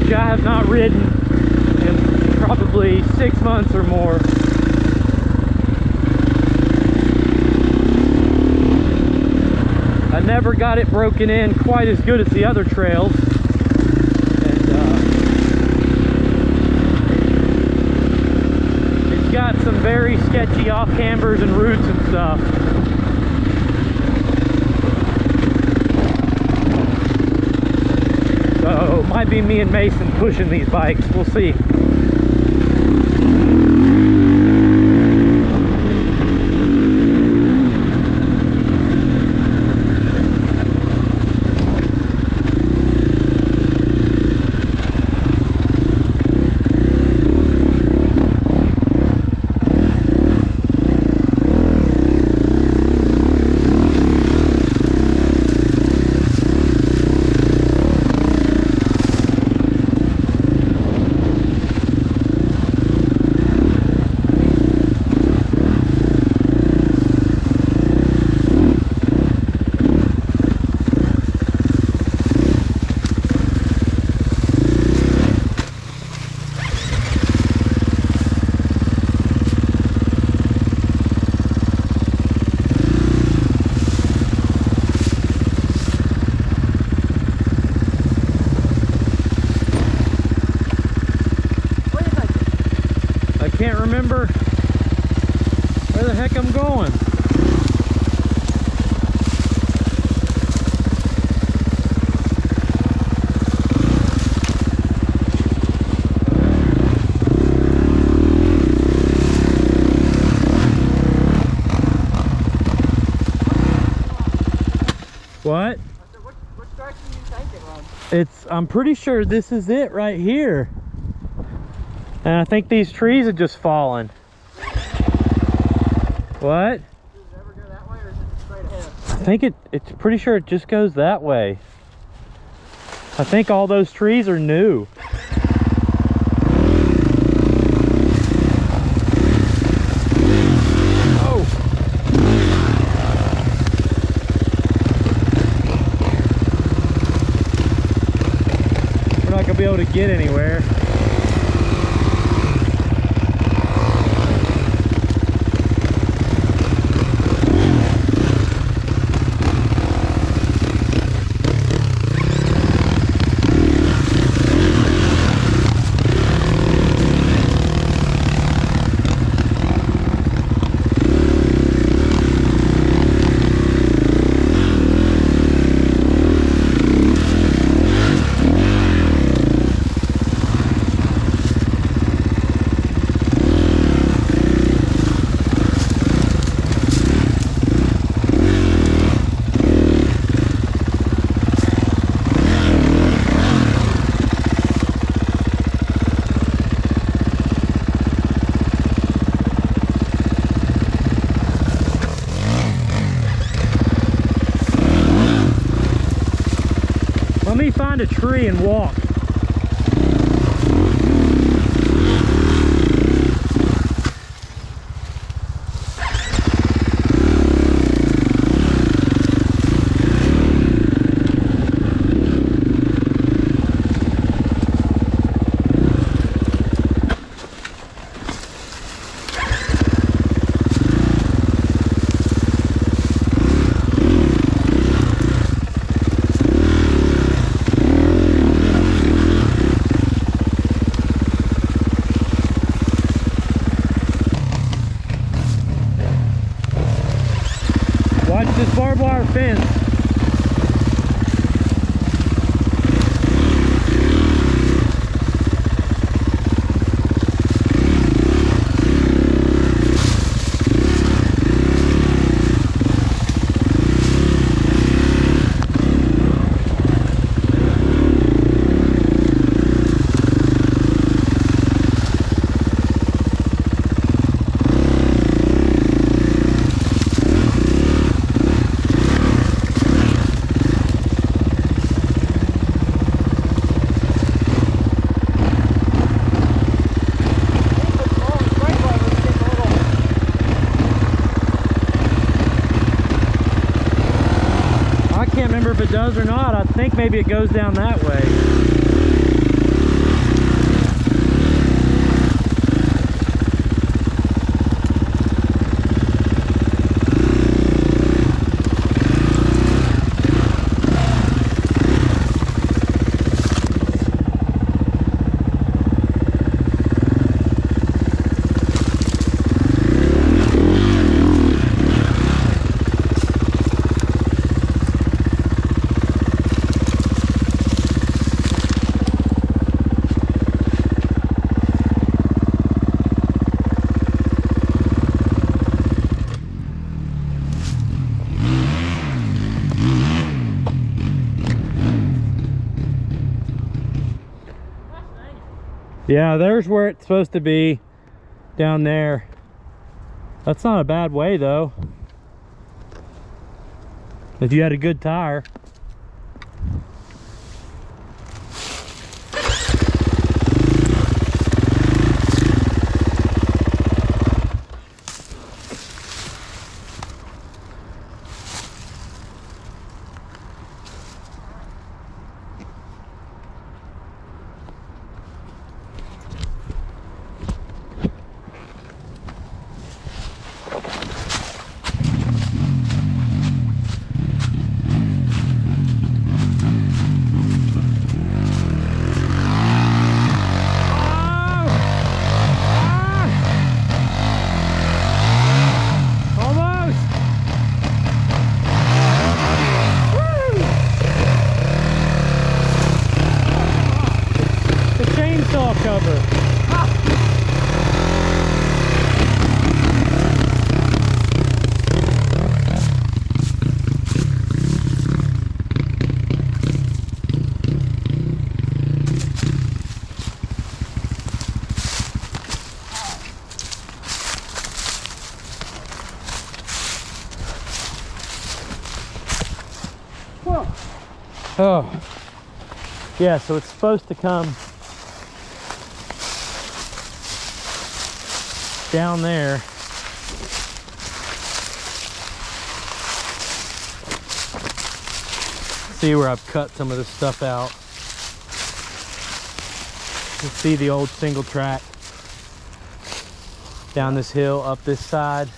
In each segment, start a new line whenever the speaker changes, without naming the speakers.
which I have not ridden in probably 6 months or more. I never got it broken in quite as good as the other trails. And it's got some very sketchy off cambers and roots and stuff. So it might be me and Mason pushing these bikes. We'll see. Can't remember where the heck I'm going. What?
Which direction do you think it runs?
I'm pretty sure this is it right here. And I think these trees have just fallen. What?
Does it ever go that way or is it straight ahead?
I think it's pretty sure it just goes that way. I think all those trees are new. Oh. We're not gonna be able to get anywhere. Let me find a tree and walk. Watch this barbed wire fence. If it does or not, I think maybe it goes down that way. Yeah, there's where it's supposed to be, down there. That's not a bad way though, if you had a good tire. Cover. Oh, yeah, so it's supposed to come down there. See where I've cut some of this stuff out. You can see the old single track down this hill, up this side,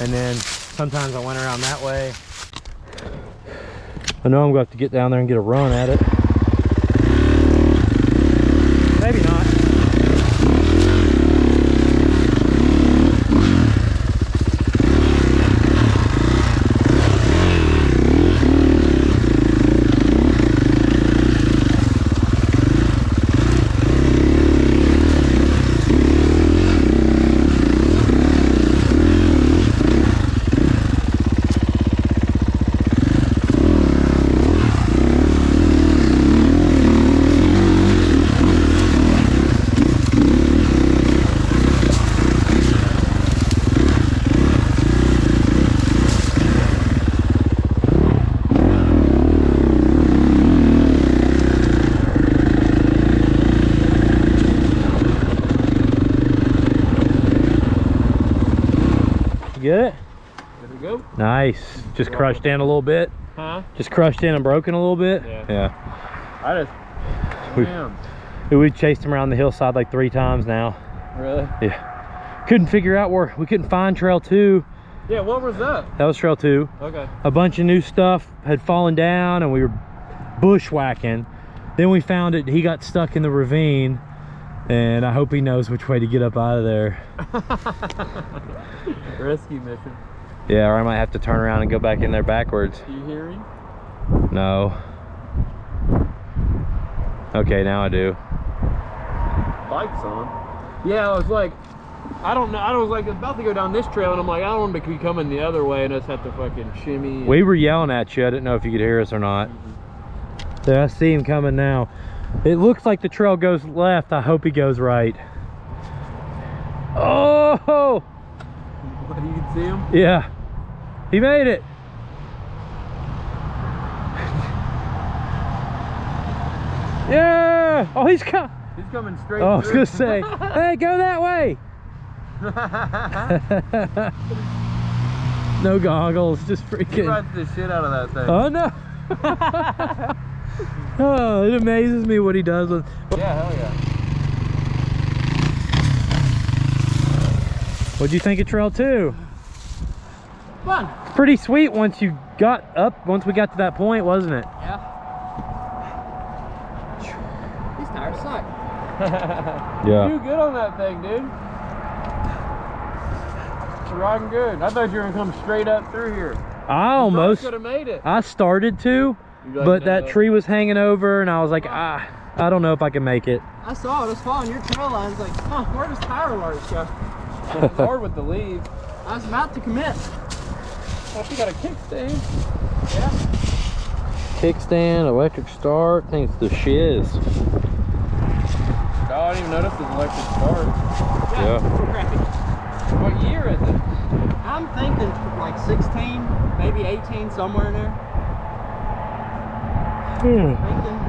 and then sometimes I went around that way. I know I'm going to have to get down there and get a run at it. Maybe not. Get it?
There we go.
Nice. Just crushed in a little bit.
Huh?
Just crushed in and broken a little bit.
Yeah. I just. Damn.
We chased him around the hillside like 3 times now.
Really?
Yeah. Couldn't figure out where we couldn't find trail 2.
Yeah. What was that?
That was trail 2.
Okay.
A bunch of new stuff had fallen down, and we were bushwhacking. Then we found it. He got stuck in the ravine, and I hope he knows which way to get up out of there.
Rescue mission.
Yeah, or I might have to turn around and go back in there backwards.
Do you hear him?
No. Okay, now I do.
Bike's on. Yeah, I was like, I don't know. I was like about to go down this trail, and I'm like, I don't want to be coming the other way, and I just have to fucking shimmy.
We were yelling at you. I didn't know if you could hear us or not. Yeah, I see him coming now. It looks like the trail goes left. I hope he goes right. Oh!
What, you can see him?
Yeah. He made it. Yeah! Oh, he's coming.
He's coming straight
Oh, I was
through.
gonna say, hey, go that way. No goggles, just
He
freaking.
rides the shit out of that thing.
Oh no. Oh, it amazes me what he does with.
Yeah, hell yeah.
What'd you think of trail 2?
Fun.
Pretty sweet once we got to that point, wasn't it?
Yeah. These tires suck.
Yeah.
You good on that thing, dude. It's riding good. I thought you were gonna come straight up through here.
I almost
could have made it.
I started to,
Like,
but
no.
that tree was hanging over, and I was like, I don't know if I can make it.
I saw it. I was following your trail lines. Like, huh, where does tire alerts go? It's hard with the lead. I was about to commit. Oh, she got a kickstand. Yeah.
Kickstand, electric start, things the shiz.
I don't even notice it's electric start.
Yeah.
Crappy. What year is it? I'm thinking like 16, maybe 18, somewhere in there. Thinking.